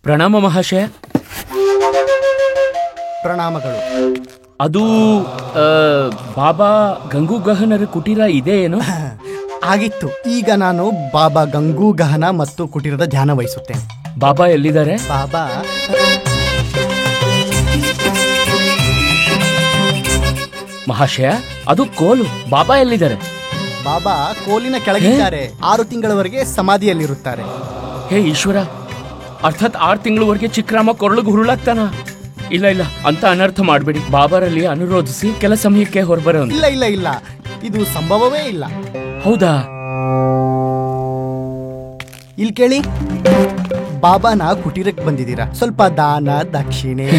ಪ್ರಣಾಮ ಮಹಾಶಯ. ಪ್ರಣಾಮಗಳು. ಅದು ಬಾಬಾ ಗಂಗೂಗಹನರ ಕುಟೀರ ಇದೆ ಏನು? ಆಗಿತ್ತು. ಈಗ ನಾನು ಬಾಬಾ ಗಂಗೂಗಹನ ಮತ್ತು ಕುಟೀರದ ಧ್ಯಾನ ವಹಿಸುತ್ತೇನೆ. ಬಾಬಾ ಎಲ್ಲಿದ್ದಾರೆ? ಬಾಬಾ ಮಹಾಶಯ, ಅದು ಕೋಲು. ಬಾಬಾ ಎಲ್ಲಿದ್ದಾರೆ? ಬಾಬಾ ಕೋಲಿನ ಕೆಳಗಿದ್ದಾರೆ. 6 ತಿಂಗಳವರೆಗೆ ಸಮಾಧಿಯಲ್ಲಿರುತ್ತಾರೆ. ಹೇ ಈಶ್ವರ, ಅರ್ಥಾತ್ 6 ತಿಂಗಳವರೆಗೆ ಚಿಕ್ಕರಾಮ ಕೊರಳಿಗೆ ಹುರುಳಾಗ್ತಾನ? ಇಲ್ಲ ಇಲ್ಲ, ಅಂತ ಅನರ್ಥ ಮಾಡಬೇಡಿ. ಬಾಬಾರಲ್ಲಿ ಅನುರೋಧಿಸಿ ಕೆಲ ಸಮಯಕ್ಕೆ ಹೊರಬರೋ. ಇಲ್ಲ ಇಲ್ಲ ಇಲ್ಲ, ಇದು ಸಂಭವವೇ ಇಲ್ಲ. ಹೌದಾ? ಇಲ್ಲಿ ಕೇಳಿ, ಬಾಬಾನ ಕುಟೀರಕ್ಕೆ ಬಂದಿದ್ದೀರಾ, ಸ್ವಲ್ಪ ದಾನ ದಕ್ಷಿಣೆ.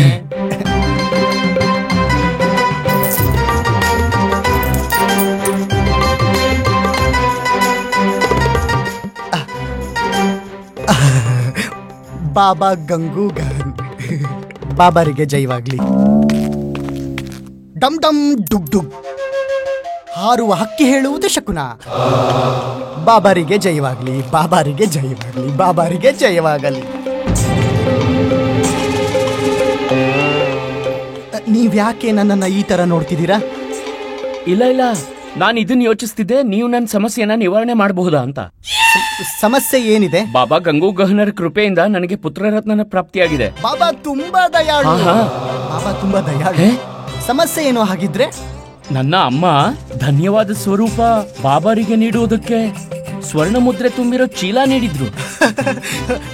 ಬಾಬಾ ಗಂಗೂಗಹನ್, ಬಾಬಾರಿಗೆ ಜೈವಾಗ್ಲಿ. ಡಮ್ ಡಮ್ ಡುಗ್ ಡುಗ್, ಹಾರುವ ಹಕ್ಕಿ ಹೇಳುವುದು ಶಕುನ. ಬಾಬಾರಿಗೆ ಜಯವಾಗಲಿ, ಬಾಬಾರಿಗೆ ಜಯವಾಗಲಿ, ಬಾಬಾರಿಗೆ ಜಯವಾಗಲಿ. ನೀವ್ಯಾಕೆ ನನ್ನನ್ನು ಈ ತರ ನೋಡ್ತಿದ್ದೀರಾ? ಇಲ್ಲ ಇಲ್ಲ, ನಾನು ಇದನ್ನ ಯೋಚಿಸ್ತಿದ್ದೆ, ನೀವು ನನ್ನ ಸಮಸ್ಯೆನ ನಿವಾರಣೆ ಮಾಡಬಹುದಾ ಅಂತ. ಸಮಸ್ಯೆ ಏನಿದೆ? ಬಾಬಾ ಗಂಗೂಗಹನರ ಕೃಪೆಯಿಂದ ನನಗೆ ಪುತ್ರರತ್ನ ಪ್ರಾಪ್ತಿಯಾಗಿದೆ. ಬಾಬಾ ತುಂಬಾ ದಯಾಳು. ಬಾಬಾ ತುಂಬಾ ದಯಾಳು. ಸಮಸ್ಯೆ ಏನೋ ಹಾಗಿದ್ರೆ? ನನ್ನ ಅಮ್ಮ ಧನ್ಯವಾದ ಸ್ವರೂಪ ಬಾಬಾರಿಗೆ ನೀಡುವುದಕ್ಕೆ ಸ್ವರ್ಣ ಮುದ್ರೆ ತುಂಬಿರೋ ಚೀಲ ನೀಡಿದ್ರು.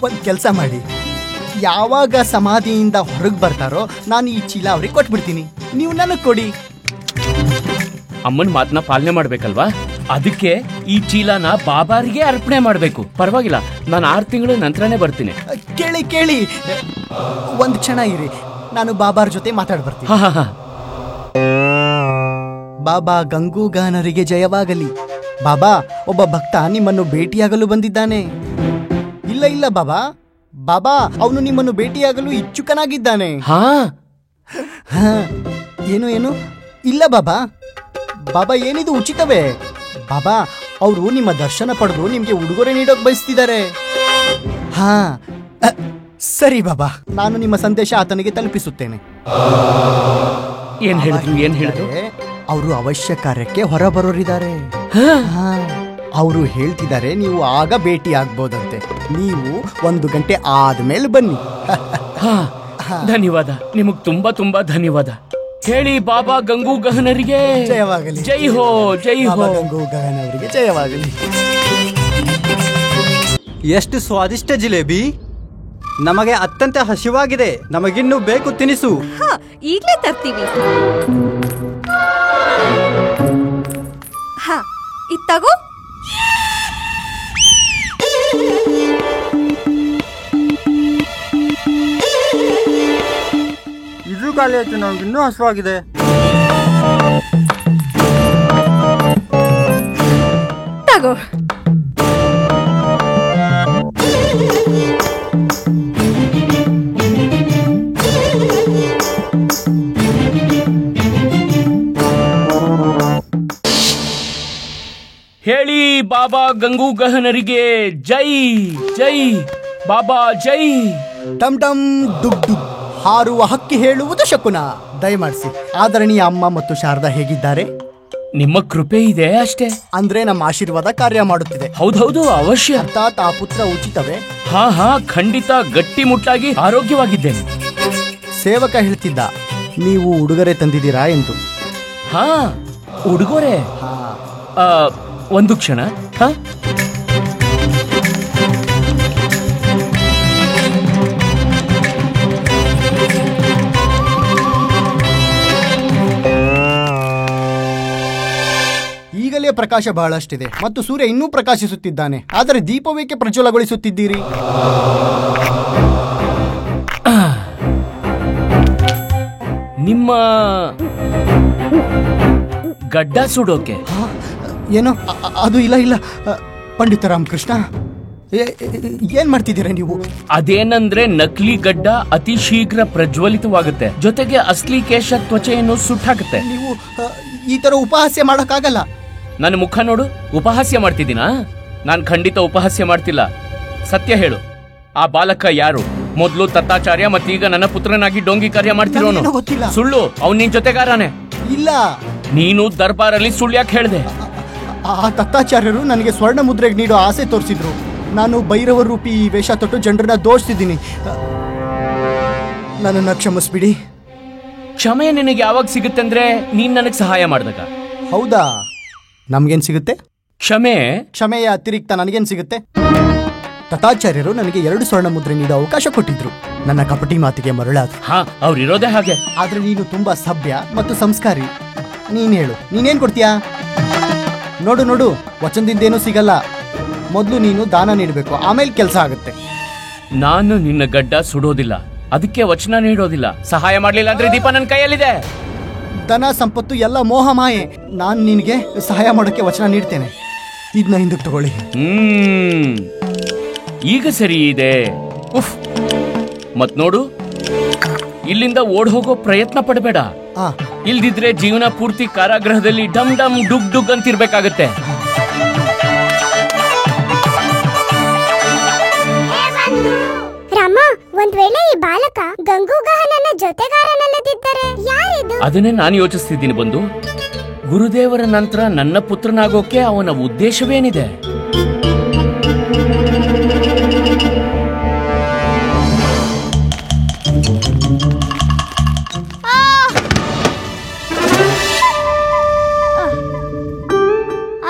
ಒಂದ್ ಕೆಲಸ ಮಾಡಿ, ಯಾವಾಗ ಸಮಾಧಿಯಿಂದ ಹೊರಗೆ ಬರ್ತಾರೋ ನಾನು ಈ ಚೀಲ ಅವ್ರಿಗೆ ಕೊಟ್ಬಿಡ್ತೀನಿ, ನೀವು ನನಗೆ ಕೊಡಿ. ಅಮ್ಮನ ಮಾತನ್ನ ಪಾಲನೆ ಮಾಡ್ಬೇಕಲ್ವಾ? ಅದಕ್ಕೆ ಈ ಚೀಲನ ಬಾಬಾರಿಗೆ ಅರ್ಪಣೆ ಮಾಡ್ಬೇಕು. ಪರವಾಗಿಲ್ಲ, ನಾನು 6 ತಿಂಗಳ ನಂತರನೇ ಬರ್ತೀನಿ. ಕೇಳಿ ಕೇಳಿ, ಒಂದ್ ಕ್ಷಣ ಇರಿ, ನಾನು ಬಾಬಾರ್ ಜೊತೆ ಮಾತಾಡ್ ಬರ್ತೀನಿ. ಬಾಬಾ ಗಂಗೂಗಹನರಿಗೆ ಜಯವಾಗಲಿ. ಬಾಬಾ, ಒಬ್ಬ ಭಕ್ತ ನಿಮ್ಮನ್ನು ಭೇಟಿಯಾಗಲು ಬಂದಿದ್ದಾನೆ. ಇಲ್ಲ ಇಲ್ಲ ಬಾಬಾ, ಬಾಬಾ ಅವನು ನಿಮ್ಮನ್ನು ಭೇಟಿಯಾಗಲು ಇಚ್ಛುಕನಾಗಿದ್ದಾನೆ. ಏನು ಏನು? ಇಲ್ಲ ಬಾಬಾ, ಬಾಬಾ ಏನಿದು ಉಚಿತವೇ? ಬಾಬಾ ಅವರು ನಿಮ್ಮ ದರ್ಶನ ಪಡೆದು ನಿಮ್ಗೆ ಉಡುಗೊರೆ ನೀಡೋಕ್ ಬಯಸ್ತಿದ್ದಾರೆ. ಹಾ ಸರಿ ಬಾಬಾ, ನಾನು ನಿಮ್ಮ ಸಂದೇಶ ಆತನಿಗೆ ತಲುಪಿಸುತ್ತೇನೆ. ಏನ್ ಹೇಳಿದ್ರು? ಅವರು ಅವಶ್ಯ ಕಾರ್ಯಕ್ಕೆ ಹೊರಬರೋರಿದ್ದಾರೆ. ಅವರು ಹೇಳ್ತಿದ್ದಾರೆ ನೀವು ಆಗ ಭೇಟಿ ಆಗ್ಬೋದಂತೆ. ನೀವು 1 ಗಂಟೆ ಆದ್ಮೇಲೆ ಬನ್ನಿ. ಧನ್ಯವಾದ, ನಿಮಗ್ ತುಂಬಾ ತುಂಬಾ ಧನ್ಯವಾದ. ಹೇಳಿ ಬಾಬಾ ಗಂಗೂಗಹನರಿಗೆ ಜಯವಾಗಲಿ. ಜೈ ಹೋ, ಜೈ ಹೋ. ಗಂಗೂಗಹನವರಿಗೆ ಜಯವಾಗಲಿ. ಎಷ್ಟು ಸ್ವಾದಿಷ್ಟ ಜಿಲೇಬಿ! ನಮಗೆ ಅತ್ಯಂತ ಹಸಿವಾಗಿದೆ, ನಮಗಿನ್ನೂ ಬೇಕು ತಿನಿಸು. ಈಗಲೇ ತರ್ತೀವಿ. ಹಾ, ಇದು ತಗೋ. ಇದು ಖಾಲಿ ಆಯ್ತು, ನಮಗಿನ್ನೂ ಹಸಿವಾಗಿದೆ. ತಗೋ. ಹೇಳಿ ಬಾಬಾ ಗಂಗೂಗಹನರಿಗೆ ಜೈ ಜೈ. ಬಾಬಾ ಜೈ. ಡಮ್ ಡಮ್ ಡುಗ್ ಡುಗ್, ಹಾರುವ ಹಕ್ಕಿ ಹೇಳುವುದು ಶಕುನ. ದಯಮಾಡಿಸಿ. ಆದರಣೀಯ ಅಮ್ಮ ಮತ್ತು ಶಾರದಾ ಹೇಗಿದ್ದಾರೆ? ನಿಮ್ಮ ಕೃಪೆ ಇದೆ ಅಷ್ಟೇ. ಅಂದ್ರೆ ನಮ್ಮ ಆಶೀರ್ವಾದ ಕಾರ್ಯ ಮಾಡುತ್ತಿದೆ. ಹೌದೌದು, ಅವಶ್ಯ. ಅರ್ಥಾತ್ ಆ ಪುತ್ರ ಉಚಿತವೇ? ಹಾ, ಖಂಡಿತ ಗಟ್ಟಿಮುಟ್ಟಾಗಿ ಆರೋಗ್ಯವಾಗಿದ್ದೇನೆ. ಸೇವಕ ಹೇಳ್ತಿದ್ದ ನೀವು ಉಡುಗೊರೆ ತಂದಿದ್ದೀರಾ ಎಂದು. ಹಾ, ಉಡುಗೊರೆ? ಒಂದು ಕ್ಷಣ. ಈಗಲೇ ಪ್ರಕಾಶ ಬಹಳಷ್ಟಿದೆ ಮತ್ತು ಸೂರ್ಯ ಇನ್ನೂ ಪ್ರಕಾಶಿಸುತ್ತಿದ್ದಾನೆ, ಆದರೆ ದೀಪವೇಕೆ ಪ್ರಜ್ವಲಗೊಳಿಸುತ್ತಿದ್ದೀರಿ? ನಿಮ್ಮ ಗಡ್ಡ ಸುಡೋಕೆ. ಏನು? ಅದು ಇಲ್ಲ ಇಲ್ಲ ಪಂಡಿತ ರಾಮಕೃಷ್ಣ, ಏನ್ ಮಾಡ್ತಿದ್ದೀರಾ ನೀವು? ಅದೇನಂದ್ರೆ ನಕಲಿ ಗಡ್ಡ ಅತಿ ಶೀಘ್ರ ಪ್ರಜ್ವಲಿತವಾಗುತ್ತೆ, ಜೊತೆಗೆ ಅಸ್ಲಿ ಕೇಶ ತ್ವಚೆಯನ್ನು ಸುಟ್ಟಾಗುತ್ತೆ. ನೀವು ಈ ತರ ಉಪಹಾಸ್ಯ ಮಾಡಕ್ಕಾಗಲ್ಲ. ನನ್ನ ಮುಖ ನೋಡು, ಉಪಹಾಸ್ಯ ಮಾಡ್ತಿದ್ದೀನಾ? ನಾನು ಖಂಡಿತ ಉಪಹಾಸ್ಯ ಮಾಡ್ತಿಲ್ಲ. ಸತ್ಯ ಹೇಳು, ಆ ಬಾಲಕ ಯಾರು? ಮೊದ್ಲು ತತ್ತಾಚಾರ್ಯ ಮತ್ತೀಗ ನನ್ನ ಪುತ್ರನಾಗಿ ಡೋಂಗಿ ಕಾರ್ಯ ಮಾಡ್ತಿರೋನು. ನನಗೇನೂ ಗೊತ್ತಿಲ್ಲ. ಸುಳ್ಳು, ಅವ್ನ್ ನಿನ್ ಜೊತೆಗಾರನೇ. ಇಲ್ಲ, ನೀನು ದರ್ಬಾರಲ್ಲಿ ಸುಳ್ಳು ಯಾಕೆ ಹೇಳ್ದೆ? ಆ ತತ್ತಾಚಾರ್ಯರು ನನಗೆ ಸ್ವರ್ಣ ಮುದ್ರೆಗೆ ನೀಡೋ ಆಸೆ ತೋರಿಸಿದ್ರು. ನಾನು ಭೈರವ ರೂಪಿ ಈ ವೇಷ ತೊಟ್ಟು ಜನರನ್ನ ದೋಷಿಸಿದ್ದೀನಿ. ನನ್ನನ್ನು ಕ್ಷಮಿಸ್ಬಿಡಿ. ಕ್ಷಮೆ ನಿನಗೆ ಯಾವಾಗ ಸಿಗುತ್ತೆ ಅಂದ್ರೆ ನೀನ್ ನನಗ್ ಸಹಾಯ ಮಾಡ್ದಾಗ. ಹೌದಾ? ನಮ್ಗೇನ್ ಸಿಗುತ್ತೆ? ಕ್ಷಮೆ ಕ್ಷಮೆಯ ಅತಿರಿಕ್ತ ನನಗೇನ್ ಸಿಗುತ್ತೆ? ತಥಾಚಾರ್ಯರು ನನಗೆ 2 ಸ್ವರ್ಣ ಮುದ್ರೆ ನೀಡೋ ಅವಕಾಶ ಕೊಟ್ಟಿದ್ರು. ನನ್ನ ಕಪಟಿ ಮಾತಿಗೆ ಮರಳಾದ್ರು. ಹಾ, ಅವ್ರಿರೋದೇ ಹಾಗೆ. ಆದ್ರೆ ನೀನು ತುಂಬಾ ಸಭ್ಯ ಮತ್ತು ಸಂಸ್ಕಾರಿ. ನೀನ್ ಹೇಳು, ನೀನೇನ್ ಕೊಡ್ತೀಯಾ? ನೋಡು ನೋಡು, ವಚನದಿಂದೇನೂ ಸಿಗಲ್ಲ. ಮೊದಲು ನೀನು ದಾನ ನೀಡಬೇಕು, ಆಮೇಲೆ ಕೆಲಸ ಆಗುತ್ತೆ. ನಾನು ನಿನ್ನ ಗಡ್ಡ ಸುಡೋದಿಲ್ಲ, ಅದಕ್ಕೆ ವಚನ ನೀಡೋದಿಲ್ಲ. ಸಹಾಯ ಮಾಡ್ಲಿಲ್ಲ ಅಂದ್ರೆ ದೀಪ ನನ್ನ ಕೈಯಲ್ಲಿದೆ. ಧನ ಸಂಪತ್ತು ಎಲ್ಲ ಮೋಹ ಮಾಯೆ. ನಾನು ನಿನಗೆ ಸಹಾಯ ಮಾಡೋಕ್ಕೆ ವಚನ ನೀಡ್ತೇನೆ. ಇದನ್ನ ಹಿಂದಕ್ಕೆ ತಗೊಳ್ಳಿ. ಈಗ ಸರಿ ಇದೆ. ಉಫ್. ಮತ್ ನೋಡು, ಇಲ್ಲಿಂದ ಓಡ್ ಹೋಗೋ ಪ್ರಯತ್ನ ಪಡಬೇಡ. ಇಲ್ದಿದ್ರೆ ಜೀವನ ಪೂರ್ತಿ ಕಾರಾಗೃಹದಲ್ಲಿ ಡಮ್ ಡಮ್ ಡುಗ್ ಡುಗ್ ಅಂತಿರ್ಬೇಕಾಗತ್ತೆ. ರಾಮ, ಒಂದ್ ವೇಳೆ ಈ ಬಾಲಕ ಗಂಗೂಗಹನನ ಜೊತೆಗಾರನಲ್ಲದಿದ್ದರೆ ಯಾರಿದು? ಅದನ್ನೇ ನಾನು ಯೋಚಿಸ್ತಿದ್ದೀನಿ ಬಂದು. ಗುರುದೇವರ ನಂತರ ನನ್ನ ಪುತ್ರನಾಗೋಕೆ ಅವನ ಉದ್ದೇಶವೇನಿದೆ?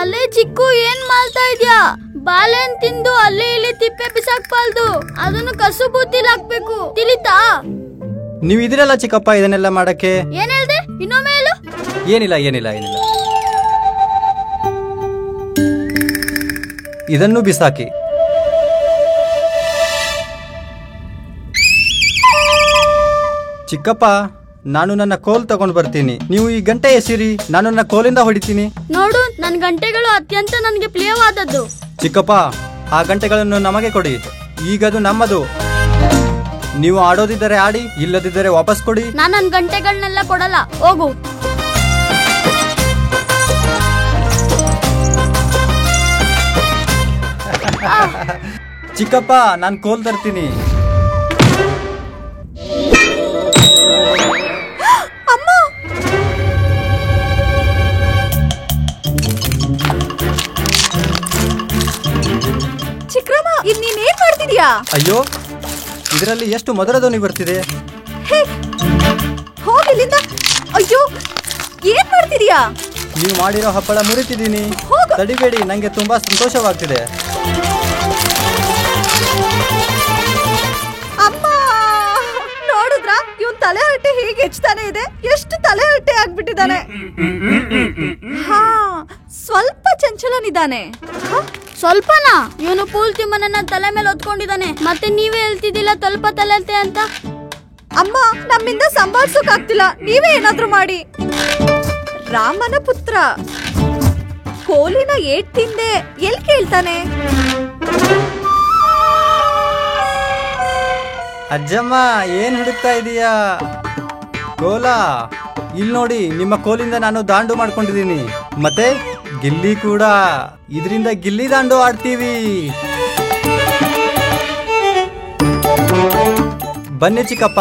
ಅಲ್ಲೇ ಚಿಕ್ಕು, ಏನ್ ಮಾಡ್ತಾ ಇದ್ಯಾ? ಬಾಳೆನ್ ತಿಂದು ಅಲ್ಲಿ ಇಲ್ಲಿ ತಿಪ್ಪೆ ಬಿಸಾಕ್ಬಾರ್ದು, ಅದನ್ನು ಕಸು ಬುದ್ಧಿಲ್ ಹಾಕ್ಬೇಕು, ತಿಳಿತಾ? ನೀವು ಇದಿರಲ್ಲ ಚಿಕ್ಕಪ್ಪ ಇದನ್ನೆಲ್ಲ ಮಾಡಕ್ಕೆ. ಏನ್ ಹೇಳ್ದೆ? ಇನ್ನೊಮ್ಮೆ ಹೇಳು. ಏನಿಲ್ಲ ಏನಿಲ್ಲ ಏನಿಲ್ಲ. ಇದನ್ನು ಬಿಸಾಕಿ. ಚಿಕ್ಕಪ್ಪ, ನಾನು ನನ್ನ ಕೋಲ್ ತಗೊಂಡು ಬರ್ತೀನಿ. ನೀವು ಈ ಗಂಟೆ ಎಸಿರಿ, ನಾನು ನನ್ನ ಕೋಲಿಂದ ಹೊಡಿತೀನಿ. ನೋಡು, ನನ್ ಗಂಟೆಗಳು ಅತ್ಯಂತ ನನಗೆ ಪ್ರಿಯವಾದದ್ದು. ಚಿಕ್ಕಪ್ಪ, ಆ ಗಂಟೆಗಳನ್ನು ನಮಗೆ ಕೊಡಿ. ಈಗದು ನಮ್ಮದು. ನೀವು ಆಡೋದಿದ್ದರೆ ಆಡಿ, ಇಲ್ಲದಿದ್ದರೆ ವಾಪಸ್ ಕೊಡಿ. ನಾನು ನನ್ ಗಂಟೆಗಳನ್ನೆಲ್ಲ ಕೊಡಲ್ಲ, ಹೋಗು. ಚಿಕ್ಕಪ್ಪ, ನಾನು ಕೋಲ್ ತರ್ತೀನಿ. ಚಿಕ್ರಮ್ಮ, ಇದ್ ನೀನೇನ್ ಮಾಡ್ತಿದ್ಯಾ? ಅಯ್ಯೋ, ಇದರಲ್ಲಿ ಎಷ್ಟು ಮಧುರ ಧ್ವನಿ ಬರ್ತಿದೆ. ಹೋಗಿಲ್ಲಿಂದ. ಅಯ್ಯೋ, ಏನ್ ಮಾಡ್ತಿದ್ಯಾ? ನೀವು ಮಾಡಿರೋ ಹಪ್ಪಳ ಮುರಿತಿದ್ದೀನಿ. ತಡಿಬೇಡಿ, ನಂಗೆ ತುಂಬಾ ಸಂತೋಷವಾಗ್ತಿದೆ. ಅಮ್ಮ, ನೋಡಿದ್ರ ಇವನ್ ತಲೆ ಹರಟೆ ಹೇಗೆ ಹೆಚ್ಚಾನೆ ಇದೆ? ಎಷ್ಟು ತಲೆ ಹರಟೆ ಆಗ್ಬಿಟ್ಟಿದ್ದಾನೆ. ಹಾ, ಸ್ವಲ್ಪ ಚಂಚಲನಿದ್ದಾನೆ. ಸ್ವಲ್ಪನಾ? ಇವನು ಪೂರ್ತಿ ಮನನ್ನ ತಲೆ ಮೇಲೆ ಹೊತ್ಕೊಂಡಿದ್ದಾನೆ. ಮತ್ತೆ ನೀವೇ ಹೇಳ್ತಿದ್ದಿಲ್ಲ ಸ್ವಲ್ಪ ತಲೆಲ್ತೆ ಅಂತ. ಅಮ್ಮ, ನಮ್ಮಿಂದ ಸಂಭಾಳ್ಸೋಕ್ ಆಗ್ತಿಲ್ಲ, ನೀವೇ ಏನಾದ್ರೂ ಮಾಡಿ. ರಾಮನ ಪುತ್ರ ಕೋಲಿನ ಏಟ್ ತಿಂದೆ ಎಲ್ ಕೇಳ್ತಾನೆ? ಅಜ್ಜಮ್ಮ, ಏನ್ ಹುಡುಕ್ತಾ ಇದೀಯಾ? ಕೋಲ ಇಲ್ಲಿ ನೋಡಿ. ನಿಮ್ಮ ಕೋಲಿಂದ ನಾನು ದಾಂಡು ಮಾಡ್ಕೊಂಡಿದ್ದೀನಿ. ಮತ್ತೆ ಗಿಲ್ಲಿ ಕೂಡ. ಇದರಿಂದ ಗಿಲ್ಲಿ ದಾಂಡು ಆಡ್ತೀವಿ. ಬನ್ನಿ ಚಿಕ್ಕಪ್ಪ,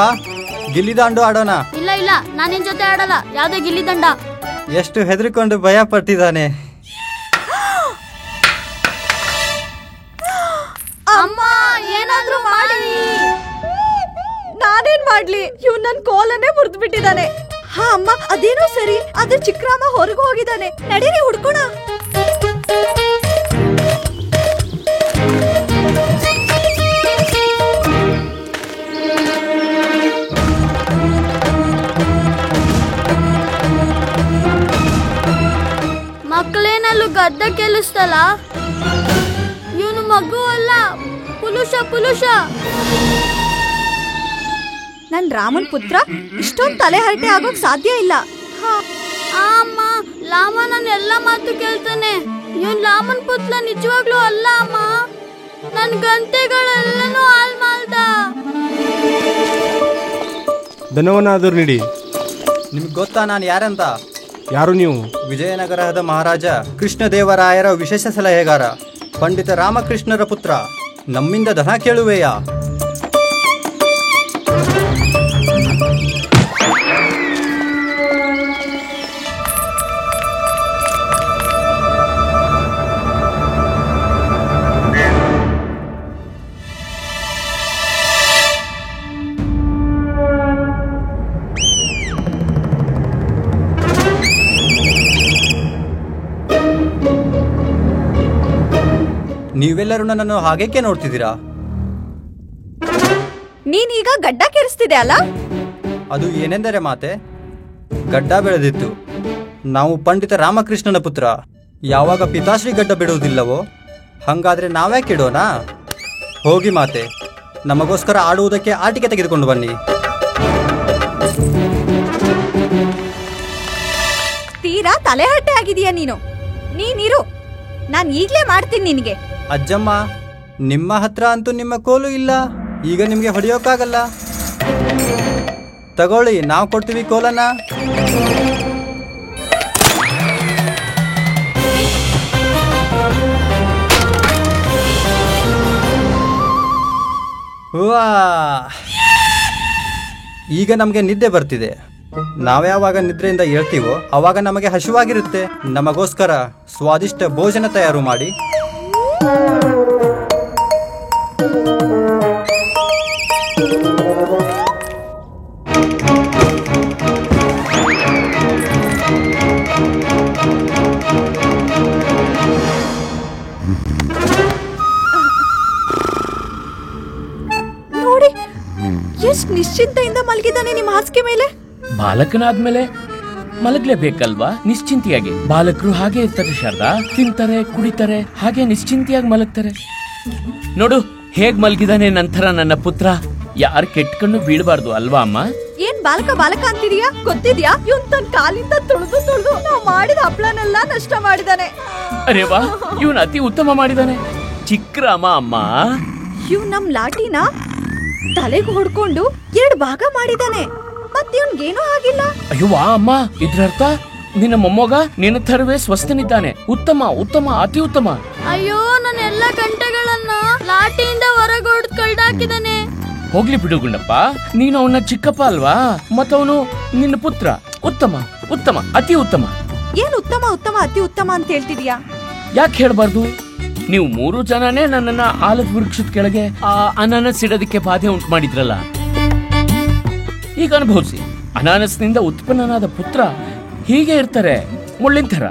ಗಿಲ್ಲಿ ದಾಂಡು ಆಡೋಣ. ಇಲ್ಲ ಇಲ್ಲ, ನಾನು ನಿನ್ ಜೊತೆ ಆಡಲ್ಲ. ಯಾವ್ದೇ ಗಿಲ್ಲಿ ದಂಡ. ಎಷ್ಟು ಹೆದರಿಕೊಂಡು ಭಯ ಪಟ್ಟಿದ್ದಾನೆ. ಅಮ್ಮ, ಏನಾದ್ರೂ ಮಾಡಿ. ನಾನೇನ್ ಮಾಡ್ಲಿ? ಇವ್ ನನ್ ಕೋಲನ್ನೇ ಮುರಿದು ಬಿಟ್ಟಿದ್ದಾನೆ. ಹಾ ಅಮ್ಮ, ಅದೇನೋ ಸರಿ, ಆದ್ರೆ ಚಿಕ್ಕರಾಮ ಹೊರಗೆ ಹೋಗಿದ್ದಾನೆ. ನಡೀರಿ ಹುಡ್ಕೋಣ. ಮಕ್ಕಳೇನಲ್ಲೂ ಗದ್ದ ಕೆಲಸ್ತಲ್ಲ. ಇವನು ಮಗು ಅಲ್ಲ, ಪುಲುಷ ಪುಲುಷ. ನನ್ ರಾಮನ್ ಪುತ್ರ ಇಷ್ಟೊಂದು ತಲೆ ಹರಟೆ ಆಗೋಕ್ ಸಾಧ್ಯ ಇಲ್ಲ. ಅಮ್ಮ, ಲಾಮ ನನ್ನ ಎಲ್ಲ ಮಾತು ಕೇಳ್ತಾನೆ. ಇವನ್ ಲಾಮನ್ ಪುತ್ರ ನಿಜವಾಗ್ಲೂ ಅಲ್ಲ ಅಮ್ಮ. ನನ್ ಗಂಟೆಗಳೆಲ್ಲನೂ ಹಾಲ್ ಮಾಡ್ದ. ಧನವನ್ನಾದರೂ ನೀಡಿ. ನಿಮ್ಗೆ ಗೊತ್ತಾ ನಾನು ಯಾರಂತ? ಯಾರು ನೀವು? ವಿಜಯನಗರದ ಮಹಾರಾಜ ಕೃಷ್ಣದೇವರಾಯರ ವಿಶೇಷ ಸಲಹೆಗಾರ, ಪಂಡಿತ ರಾಮಕೃಷ್ಣರ ಪುತ್ರ. ನಮ್ಮಿಂದ ಧನ ಕೇಳುವೆಯಾ? ನೀವೆಲ್ಲರೂ ನನ್ನನ್ನು ಹಾಗೇಕೆ ನೋಡ್ತಿದ್ದೀರಾ? ನೀನೀಗ ಗಡ್ಡ ಕೆರೆಸ್ತಿದೆ ಅಲ್ಲ? ಅದು ಏನೆಂದರೆ ಮಾತೆ, ಗಡ್ಡ ಬೆಳೆದಿತ್ತು. ನಾವು ಪಂಡಿತ ರಾಮಕೃಷ್ಣನ ಪುತ್ರ. ಯಾವಾಗ ಪಿತಾಶ್ರೀ ಗಡ್ಡ ಬಿಡುವುದಿಲ್ಲವೋ ಹಂಗಾದ್ರೆ ನಾವ್ಯಾಕೆ ಇಡೋಣ? ಹೋಗಿ ಮಾತೆ, ನಮಗೋಸ್ಕರ ಆಡುವುದಕ್ಕೆ ಆಟಿಕೆ ತೆಗೆದುಕೊಂಡು ಬನ್ನಿ. ತೀರಾ ತಲೆಹರಟೆ ಆಗಿದೀಯ ನೀನಿರು, ನಾನ್ ಈಗ್ಲೇ ಮಾಡ್ತೀನಿ ನಿನಗೆ. ಅಜ್ಜಮ್ಮ, ನಿಮ್ಮ ಹತ್ರ ಅಂತೂ ನಿಮ್ಮ ಕೋಲು ಇಲ್ಲ, ಈಗ ನಿಮ್ಗೆ ಹೊಡೆಯೋಕ್ಕಾಗಲ್ಲ. ತಗೊಳ್ಳಿ, ನಾವು ಕೊಡ್ತೀವಿ ಕೋಲನ್ನ. ವಾ, ಈಗ ನಮಗೆ ನಿದ್ದೆ ಬರ್ತಿದೆ. ನಾವ್ಯಾವಾಗ ನಿದ್ರೆಯಿಂದ ಹೇಳ್ತೀವೋ ಅವಾಗ ನಮಗೆ ಹಸಿವಾಗಿರುತ್ತೆ. ನಮಗೋಸ್ಕರ ಸ್ವಾದಿಷ್ಟ ಭೋಜನ ತಯಾರು ಮಾಡಿ. ನೋಡಿ, ಎಷ್ಟು ನಿಶ್ಚಿಂತೆಯಿಂದ ಮಲಗಿದ್ದಾನೆ ನಿಮ್ಮ ಹಾಸಿಗೆ ಮೇಲೆ. ಬಾಲಕನಾದ್ಮೇಲೆ ಮಲಗ್ಲೇಬೇಕಲ್ವಾ ನಿಶ್ಚಿಂತೆಯಾಗಿ. ಬಾಲಕರು ಹಾಗೆ ಇರ್ತಾರೆ ಶಾರದಾ, ತಿಂತಾರೆ, ಕುಡಿತಾರೆ, ಹಾಗೆ ನಿಶ್ಚಿಂತೆಯಾಗಿ ಮಲಗ್ತಾರೆ. ನೋಡು ಹೇಗ್ ಮಲಗಿದಾನೆ ನಂತರ ನನ್ನ ಪುತ್ರ. ಯಾರು ಕೆಟ್ಕೊಂಡು ಬೀಳಬಾರ್ದು ಅಲ್ವಾ ಅಮ್ಮ? ಏನ್ ಬಾಲಕ ಅಂತಿದೀಯಾ? ಗೊತ್ತಿದ್ಯಾ, ಇವನ್ ತನ್ನ ಕಾಲಿಂದ ತುಳಿದು ನಾವು ಮಾಡಿದ ಹಪ್ಳನೆಲ್ಲ ನಷ್ಟ ಮಾಡಿದಾನೆ. ಅರೆ ವಾ, ಇವನ್ ಅತಿ ಉತ್ತಮ ಮಾಡಿದಾನೆ. ಚಿಕ್ಕರಾಮ ಅಮ್ಮ, ಇವ್ ನಮ್ ಲಾಟಿನ ತಲೆಗೆ ಹೊಡ್ಕೊಂಡು 2 ಭಾಗ ಮಾಡಿದಾನೆ. ಮತ್ತೆ ಇವ್ನ್ಗೇನೂ ಆಗಿಲ್ಲ. ಅಯ್ಯೋ ವಾ ಅಮ್ಮ, ಇದ್ರರ್ಥ ನಿನ್ನ ಮೊಮ್ಮಗ ನಿನ್ನ ಥರವೇ ಸ್ವಸ್ಥನಿದ್ದಾನೆ. ಉತ್ತಮ ಉತ್ತಮ, ಅತಿ ಉತ್ತಮ. ಅಯ್ಯೋ, ನನ್ನ ಎಲ್ಲ ಗಂಟೆಗಳನ್ನ ಲಾಟಿಯಿಂದ ಹೊರಗೆ ಹೊಡೆದು ಕಳ್ದಾಕಿದಾನೆ. ಹೋಗ್ಲಿ ಬಿಡು ಗುಂಡಪ್ಪ, ನೀನು ಅವನ ಚಿಕ್ಕಪ್ಪ ಅಲ್ವಾ, ಮತ್ತವನು ನಿನ್ನ ಪುತ್ರ. ಉತ್ತಮ ಉತ್ತಮ, ಅತಿ ಉತ್ತಮ. ಏನ್ ಉತ್ತಮ ಉತ್ತಮ ಅತಿ ಉತ್ತಮ ಅಂತ ಹೇಳ್ತಿದ್ಯಾ? ಯಾಕೆ ಹೇಳ್ಬಾರ್ದು? ನೀವು 3 ಜನನೇ ನನ್ನನ್ನ ಆಲದ ವೃಕ್ಷದ ಕೆಳಗೆ ಆ ಅನಾನಸ್ ಇಡೋದಕ್ಕೆ ಬಾಧೆ ಉಂಟು ಮಾಡಿದ್ರಲ್ಲ. ಈಗ ಅನುಭವಿಸಿ, ಅನಾನಸ್ನಿಂದ ಉತ್ಪನ್ನನಾದ ಪುತ್ರ ಹೀಗೆ ಇರ್ತಾರೆ, ಮುಳ್ಳಿನ ಥರ.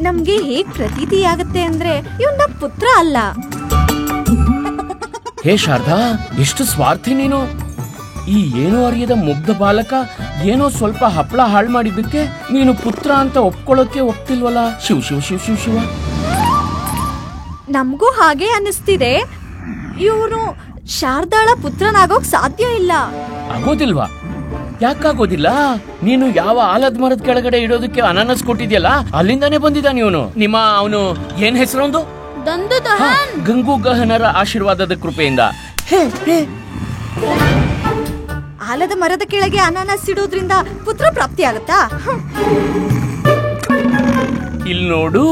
ನಮ್ಗೆ ಹೇಗ್ ಪ್ರತೀತಿ ಆಗತ್ತೆ ಅಂದ್ರೆ ಇವ್ನ ನಮ್ ಪುತ್ರ ಅಲ್ಲ. ಹೇ ಶಾರದಾ, ಎಷ್ಟು ಸ್ವಾರ್ಥಿ ನೀನು. ಈ ಏನೋ ಅರಿಯದ ಮುಗ್ಧ ಬಾಲಕ ಏನೋ ಸ್ವಲ್ಪ ಹಪ್ಪಳ ಹಾಳು ಮಾಡಿದ್ದಕ್ಕೆ ನೀನು ಪುತ್ರ ಅಂತ ಒಪ್ಕೊಳ್ಳೋಕೆ ಒಪ್ತಿಲ್ವಲ್ಲ. ಶಿವ ಶಿವ ಶಿವ ಶಿವ ಶಿವ. ನಮಗೂ ಹಾಗೆ ಅನಿಸ್ತಿದೆ. ಇವನು ಶಾರದಾಳ ಪುತ್ರನಾಗೋಕ್ ಸಾಧ್ಯ ಇಲ್ಲ. ಆಗೋದಿಲ್ವಾ? ಯಾಕಾಗೋದಿಲ್ಲ? ನೀನು ಯಾವ ಆಲದ ಮರದ ಕೆಳಗಡೆ ಇಡೋದಕ್ಕೆ ಅನಾನಸ್ ಕೊಟ್ಟಿದ್ಯಲ್ಲ, ಅಲ್ಲಿಂದಾನೇ ಬಂದಿದ್ದಾನೆ ಇವನು. ಅವನು ಏನ್ ಹೆಸರೊಂದು? ಗಂಗು ಗಹನರ ಆಶೀರ್ವಾದದ ಕೃಪೆಯಿಂದ. ಆಲದ ಮರದ ಕೆಳಗೆ ಅನಾನಸ್ ಇಡೋದ್ರಿಂದ ಪುತ್ರ ಪ್ರಾಪ್ತಿ ಆಗತ್ತಾ? ಇಲ್ಲಿ ನೋಡು,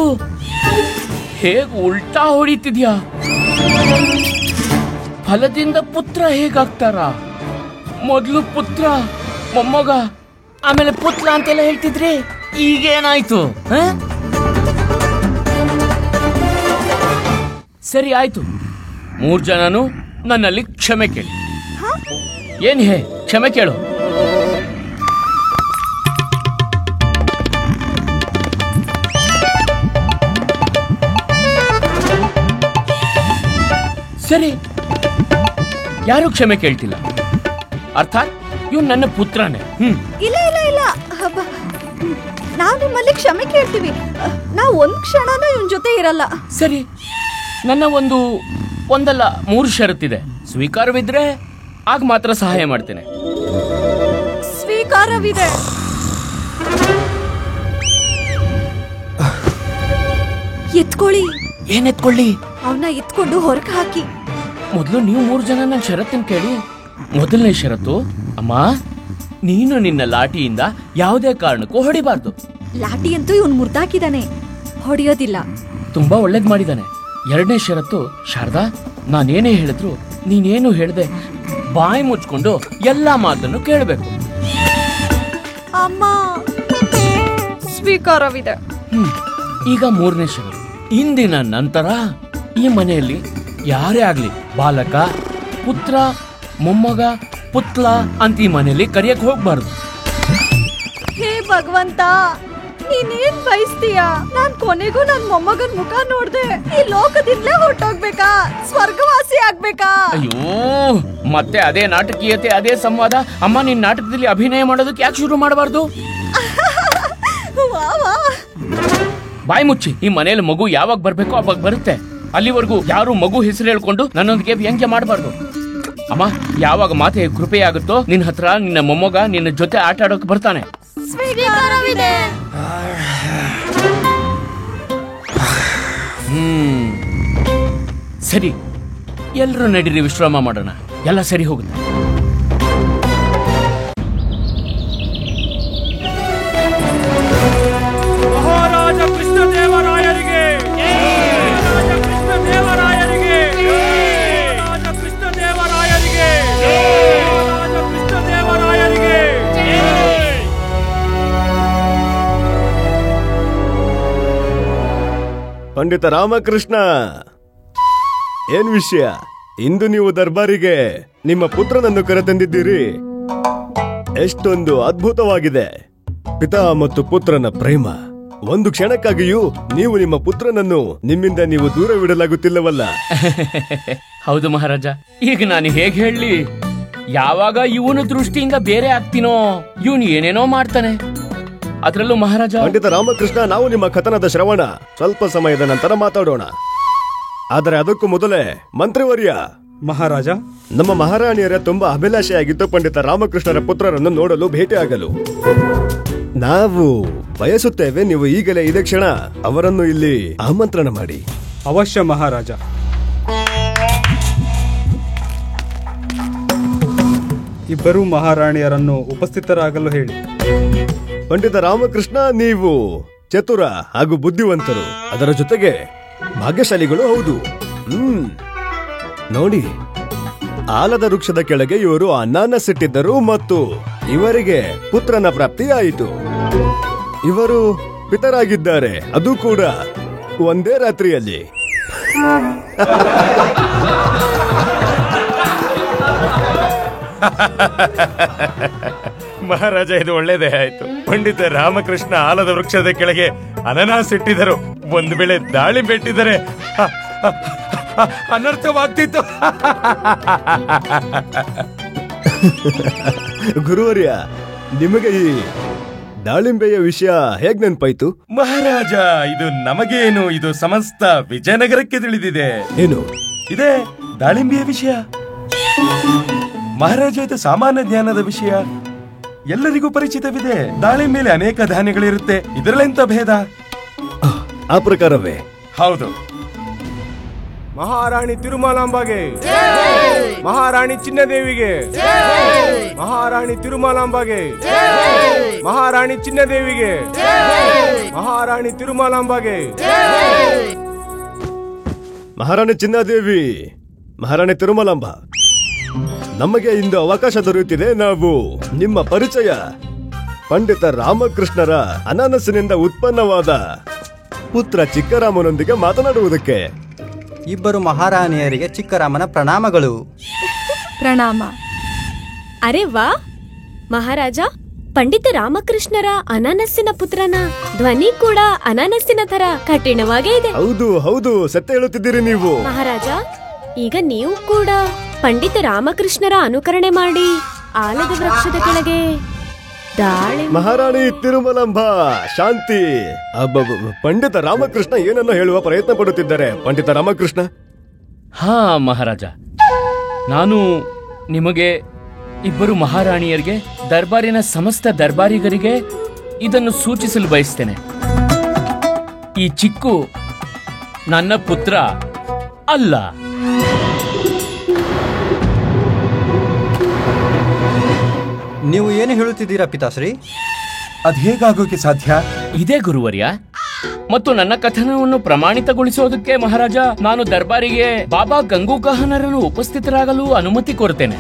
ಹೇಗ್ ಉಲ್ಟಾ ಹೊಡಿತಿದ್ಯಾ. ಫಲದಿಂದ ಪುತ್ರ ಹೇಗಾಗ್ತಾರ? ಮೊದ್ಲು ಪುತ್ರ, ಮೊಮ್ಮಗ, ಆಮೇಲೆ ಪುತ್ರ ಅಂತೆಲ್ಲ ಹೇಳ್ತಿದ್ರಿ. ಈಗೇನಾಯ್ತು? ಸರಿ ಆಯ್ತು, 3 ಜನನು ನನ್ನಲ್ಲಿ ಕ್ಷಮೆ ಕೇಳಿ. ಏನ್ ಕ್ಷಮೆ ಕೇಳು. ಸರಿ, ಯಾರು ಕ್ಷಮೆ ಕೇಳ್ತಿಲ್ಲ, ಅರ್ಥಾತ್ ಇವ್ ನನ್ನ ಪುತ್ರನೇ. ಇಲ್ಲ ಇಲ್ಲ ಇಲ್ಲ, ನಾವು ನಿಮ್ಮಲ್ಲಿ ಕ್ಷಮೆ ಕೇಳ್ತೀವಿ. ನಾವು 1 ಕ್ಷಣನೂ ಇವನ್ ಜೊತೆ ಇರಲ್ಲ. ಸರಿ, ನನ್ನ ಒಂದಲ್ಲ 3 ಷರತ್ತಿದೆ. ಸ್ವೀಕಾರವಿದ್ರೆ ಆಗ ಮಾತ್ರ ಸಹಾಯ ಮಾಡ್ತೇನೆ. ಸ್ವೀಕಾರವಿದೆ. ಎತ್ಕೊಳ್ಳಿ. ಏನ್ ಎತ್ಕೊಳ್ಳಿ? ಅವನ್ನ ಎತ್ಕೊಂಡು ಹೊರಗೆ ಹಾಕಿ. ಮೊದಲು ನೀವು 3 ಜನ ನನ್ನ ಷರತ್ತನ್ನು ಕೇಳಿ. ಮೊದಲನೇ ಷರತ್ತು, ಅಮ್ಮ, ನೀನು ನಿನ್ನ ಲಾಠಿಯಿಂದ ಯಾವುದೇ ಕಾರಣಕ್ಕೂ ಹೊಡಿಬಾರ್ದು. ಲಾಠಿ ಅಂತೂ ಇವನ್ ಮುರ್ದಾಕಿದಾನೆ, ಹೊಡೆಯೋದಿಲ್ಲ. ತುಂಬಾ ಒಳ್ಳೇದ್ ಮಾಡಿದಾನೆ. 2ನೇ ಷರತ್ತು, ಶಾರದಾ, ನಾನೇನೇ ಹೇಳಿದ್ರು ನೀನೇನು ಹೇಳ್ದೆ ಬಾಯಿ ಮುಚ್ಕೊಂಡು ಎಲ್ಲಾ ಮಾತನ್ನು ಕೇಳಬೇಕು. ಅಮ್ಮ, ಸ್ವೀಕಾರವಿದೆ. ಈಗ 3ನೇ ಷರತ್ತು, ಇಂದಿನ ನಂತರ ಈ ಮನೆಯಲ್ಲಿ ಯಾರೇ ಆಗ್ಲಿ ಬಾಲಕ, ಪುತ್ರ, ಮೊಮ್ಮಗ, ಪುತ್ಲ ಅಂತ ಈ ಮನೆಯಲ್ಲಿ ಕರೆಯಕ್ ಹೋಗ್ಬಾರ್ದು. ಹೇ ಭಗವಂತ, ಇನ್ನೇನ್ ಬಯಸ್ತೀಯಾ? ನಾನ್ ಕೊನೆಗೂ ನನ್ ಮೊಮ್ಮಗನ್ ಮುಖ ನೋಡ್ದೆ ಈ ಲೋಕದಿಂದಲೇ ಹೊರಟೋಗ್ಬೇಕಾ? ಸ್ವರ್ಗವಾಸಿ ಆಗ್ಬೇಕಾ? ಅಯ್ಯೋ, ಮತ್ತೆ ಅದೇ ನಾಟಕೀಯತೆ, ಅದೇ ಸಂವಾದ. ಅಮ್ಮ, ನಿನ್ ನಾಟಕದಲ್ಲಿ ಅಭಿನಯ ಮಾಡೋದಕ್ಕೆ ಯಾಕೆ ಶುರು ಮಾಡಬಾರ್ದು? ವಾ ವಾ. ಬಾಯಿ ಮುಚ್ಚಿ. ಈ ಮನೇಲಿ ಮಗು ಯಾವಾಗ ಬರ್ಬೇಕೋ ಅವಾಗ ಬರುತ್ತೆ. ಅಲ್ಲಿವರೆಗೂ ಯಾರು ಮಗು ಹೆಸರು ಹೇಳ್ಕೊಂಡು ನನ್ನೊಂದಿಗೆ ವ್ಯಂಗ್ಯ ಮಾಡಬಾರ್ದು. ಅಮ್ಮ, ಯಾವಾಗ ಮಾತೆ ಕೃಪೆಯಾಗುತ್ತೋ ನಿನ್ನ ಹತ್ರ ನಿನ್ನ ಮೊಮ್ಮಗ ನಿನ್ನ ಜೊತೆ ಆಟ ಆಡೋಕೆ ಬರ್ತಾನೆ. ಸ್ವೀಕಾರವಿದೆ. ಸರಿ, ಎಲ್ರೂ ನಡೀರಿ, ವಿಶ್ರಾಮ ಮಾಡೋಣ. ಎಲ್ಲ ಸರಿ ಹೋಗುತ್ತೆ. ಮಹಾರಾಜ ಕೃಷ್ಣದೇವರಾಯರಿಗೆ, ಮಹಾರಾಜ ಕೃಷ್ಣದೇವರಾಯರಿಗೆ, ಮಹಾರಾಜ ಕೃಷ್ಣದೇವರಾಯರಿಗೆ, ಮಹಾರಾಜ ಕೃಷ್ಣದೇವರಾಯರಿಗೆ. ಪಂಡಿತ ರಾಮಕೃಷ್ಣ, ಏನ್ ವಿಷಯ? ಇಂದು ನೀವು ದರ್ಬಾರಿಗೆ ನಿಮ್ಮ ಪುತ್ರನನ್ನು ಕರೆತಂದಿದ್ದೀರಿ. ಎಷ್ಟೊಂದು ಅದ್ಭುತವಾಗಿದೆ. ಪಿತಾ ಮತ್ತು ಪುತ್ರನ ಪ್ರೇಮ. ಒಂದು ಕ್ಷಣಕ್ಕಾಗಿಯೂ ನೀವು ನಿಮ್ಮ ಪುತ್ರನನ್ನು ನಿಮ್ಮಿಂದ ನೀವು ದೂರವಿಡಲಾಗುತ್ತಿಲ್ಲವಲ್ಲ? ಹೌದು ಮಹಾರಾಜ. ಈಗ ನಾನು ಹೇಗೆ ಹೇಳಿ? ಯಾವಾಗ ಇವನ ದೃಷ್ಟಿಯಿಂದ ಬೇರೆ ಆಗ್ತೀನೋ, ಇವನು ಏನೇನೋ ಮಾಡ್ತಾನೆ. ಅದರಲ್ಲೂ ಮಹಾರಾಜ. ಪಂಡಿತ ರಾಮಕೃಷ್ಣ, ನಾವು ನಿಮ್ಮ ಕಥನದ ಶ್ರವಣ ಸ್ವಲ್ಪ ಸಮಯದ ನಂತರ ಮಾತಾಡೋಣ. ಆದರೆ ಅದಕ್ಕೂ ಮೊದಲೇ ಮಂತ್ರಿವರ್ಯ. ಮಹಾರಾಜ, ನಮ್ಮ ಮಹಾರಾಣಿಯರ ತುಂಬಾ ಅಭಿಲಾಷೆಯಾಗಿತ್ತು ಪಂಡಿತ ರಾಮಕೃಷ್ಣರ ಪುತ್ರರನ್ನು ನೋಡಲು ಭೇಟಿಯಾಗಲು. ನಾವು ಬಯಸುತ್ತೇವೆ ನೀವು ಈಗಲೇ ಇದೇ ಕ್ಷಣ ಅವರನ್ನು ಇಲ್ಲಿ ಆಮಂತ್ರಣ ಮಾಡಿ. ಅವಶ್ಯ ಮಹಾರಾಜ. ಇಬ್ಬರು ಮಹಾರಾಣಿಯರನ್ನು ಉಪಸ್ಥಿತರಾಗಲು ಹೇಳಿ. ಪಂಡಿತ ರಾಮಕೃಷ್ಣ, ನೀವು ಚತುರ ಹಾಗೂ ಬುದ್ಧಿವಂತರು, ಅದರ ಜೊತೆಗೆ ಭಾಗ್ಯಶಾಲಿಗಳು ಹೌದು. ನೋಡಿ, ಆಲದ ವೃಕ್ಷದ ಕೆಳಗೆ ಇವರು ಅನಾನಸಿಟ್ಟಿದ್ದರು ಮತ್ತು ಇವರಿಗೆ ಪುತ್ರನ ಪ್ರಾಪ್ತಿಯಾಯಿತು. ಇವರು ಪಿತರಾಗಿದ್ದಾರೆ, ಅದು ಕೂಡ ಒಂದೇ ರಾತ್ರಿಯಲ್ಲಿ. ಮಹಾರಾಜ, ಇದು ಒಳ್ಳೇದೇ ಆಯ್ತು. ಪಂಡಿತ ರಾಮಕೃಷ್ಣ ಆಲದ ವೃಕ್ಷದ ಕೆಳಗೆ ಅನನಾಸ್ ಇಟ್ಟಿದ್ದರು. ಒಂದು ವೇಳೆ ದಾಳಿಂಬೆ ಇಟ್ಟಿದ್ದರೆ ಅನರ್ಥವಾಗ್ತಿತ್ತು. ಗುರುವರ್ಯ, ನಿಮಗೆ ಈ ದಾಳಿಂಬೆಯ ವಿಷಯ ಹೇಗ್ ನೆನ್ಪಾಯ್ತು? ಮಹಾರಾಜ, ಇದು ನಮಗೇನು, ಇದು ಸಮಸ್ತ ವಿಜಯನಗರಕ್ಕೆ ತಿಳಿದಿದೆ. ಏನು ಇದೇ ದಾಳಿಂಬೆಯ ವಿಷಯ. ಮಹಾರಾಜ, ಇದು ಸಾಮಾನ್ಯ ಜ್ಞಾನದ ವಿಷಯ, ಎಲ್ಲರಿಗೂ ಪರಿಚಿತವಿದೆ. ದಾಳಿಂಬೆಯಲ್ಲಿ ಅನೇಕ ಧಾನ್ಯಗಳಿರುತ್ತೆ, ಇದರಲ್ಲೆಂತ ಭೇದ? ಆ ಪ್ರಕಾರವೇ. ಹೌದು. ಮಹಾರಾಣಿ ತಿರುಮಲಾಂಬಾಗೆ, ಮಹಾರಾಣಿ ಚಿನ್ನದೇವಿಗೆ, ಮಹಾರಾಣಿ ತಿರುಮಲಾಂಬಾಗೆ, ಮಹಾರಾಣಿ ಚಿನ್ನದೇವಿಗೆ, ಮಹಾರಾಣಿ ತಿರುಮಲಾಂಬಾಗೆ. ಮಹಾರಾಣಿ ಚಿನ್ನದೇವಿ, ಮಹಾರಾಣಿ ತಿರುಮಲಾಂಬ, ನಮಗೆ ಇಂದು ಅವಕಾಶ ದೊರೆಯುತ್ತಿದೆ. ನಾವು ನಿಮ್ಮ ಪರಿಚಯ, ಪಂಡಿತ ರಾಮಕೃಷ್ಣರ ಅನಾನಸಿನಿಂದ ಉತ್ಪನ್ನವಾದ ಪುತ್ರ ಚಿಕ್ಕರಾಮನೊಂದಿಗೆ ಮಾತನಾಡುವುದಕ್ಕೆ. ಇಬ್ಬರು ಮಹಾರಾಣಿಯರಿಗೆ ಚಿಕ್ಕರಾಮನ ಪ್ರಣಾಮಗಳು. ಪ್ರಣಾಮ. ಅರೆ ವಾ ಮಹಾರಾಜ, ಪಂಡಿತ ರಾಮಕೃಷ್ಣರ ಅನಾನಸ್ಸಿನ ಪುತ್ರನ ಧ್ವನಿ ಕೂಡ ಅನಾನಸ್ಸಿನ ತರ ಕಠಿಣವಾಗೇ ಇದೆ. ಹೌದು ಹೌದು, ಸತ್ಯ ಹೇಳುತ್ತಿದ್ದೀರಿ ನೀವು. ಮಹಾರಾಜ, ಈಗ ನೀವು ಕೂಡ ಪಂಡಿತ ರಾಮಕೃಷ್ಣರ ಅನುಕರಣೆ ಮಾಡಿ ಆಲದ ವೃಕ್ಷದ ಕೆಳಗೆ ಮಹಾರಾಣಿ ತಿರುಮಲಾಂಬ, ಶಾಂತಿ. ಪಂಡಿತ ರಾಮಕೃಷ್ಣ ಏನನ್ನು ಹೇಳುವ ಪ್ರಯತ್ನ ಪಡುತ್ತಿದ್ದಾರೆ. ಪಂಡಿತ ರಾಮಕೃಷ್ಣ. ಹಾ ಮಹಾರಾಜ, ನಾನು ನಿಮಗೆ, ಇಬ್ಬರು ಮಹಾರಾಣಿಯರಿಗೆ, ದರ್ಬಾರಿನ ಸಮಸ್ತ ದರ್ಬಾರಿಗರಿಗೆ ಇದನ್ನು ಸೂಚಿಸಲು ಬಯಸ್ತೇನೆ. ಈ ಚಿಕ್ಕು ನನ್ನ ಪುತ್ರ ಅಲ್ಲ. ನೀವು ಏನು ಹೇಳುತ್ತಿದ್ದೀರಾ ಪಿತಾಶ್ರೀ? ಅದ್ ಹೇಗಾಗೋಕೆ ಸಾಧ್ಯ? ಇದೇ ಗುರುವರ್ಯ. ಮತ್ತು ನನ್ನ ಕಥನವನ್ನು ಪ್ರಮಾಣಿತಗೊಳಿಸೋದಕ್ಕೆ ಮಹಾರಾಜ, ನಾನು ದರ್ಬಾರಿಗೆ ಬಾಬಾ ಗಂಗೂಕಹನರನ್ನು ಉಪಸ್ಥಿತರಾಗಲು ಅನುಮತಿ ಕೋರುತ್ತೇನೆ.